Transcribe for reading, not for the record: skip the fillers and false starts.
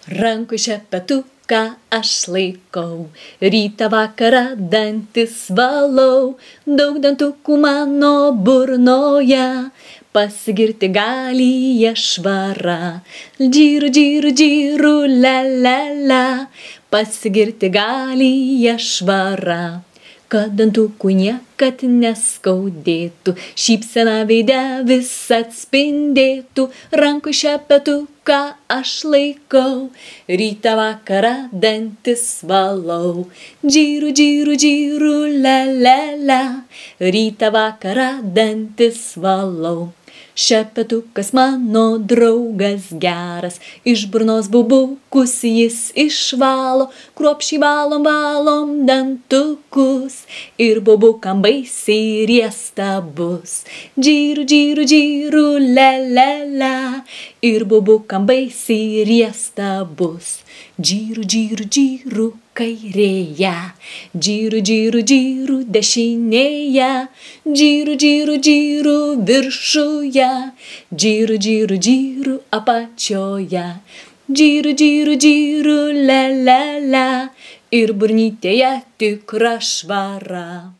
Rankų šepetuką aš laikau, rytą vakarą dantis valau, daug dantukų mano burnoje, pasigirti gali jie švara. Džyru, džyru, džyru, la, la, la, pasigirti gali jie švara. Kad dantukų niekad neskaudėtų, šypsena veide vis atspindėtų, rankų šepetuką aš laikau, rytą vakarą dantis valau. Džyru, džyru, džyru, la, la, la, rytą vakarą dantis valau. Šepetukas mano draugas geras, iš burnos bubukus jis išvalo, kruopščiai valom dantukus, ir bubukam baisiai riesta bus. Džyru, džyru, džyru, la, la, la, ir bubukam baisiai riesta bus. Džyru, džyru, džyru, kairėje, džyru, džyru, džyru, dešinėje, džyru, džyru, džyru, viršuje, džyru, džyru, džyru, apačioje, džyru, džyru, džyru, la, la, la, ir burnytėje tikra švara.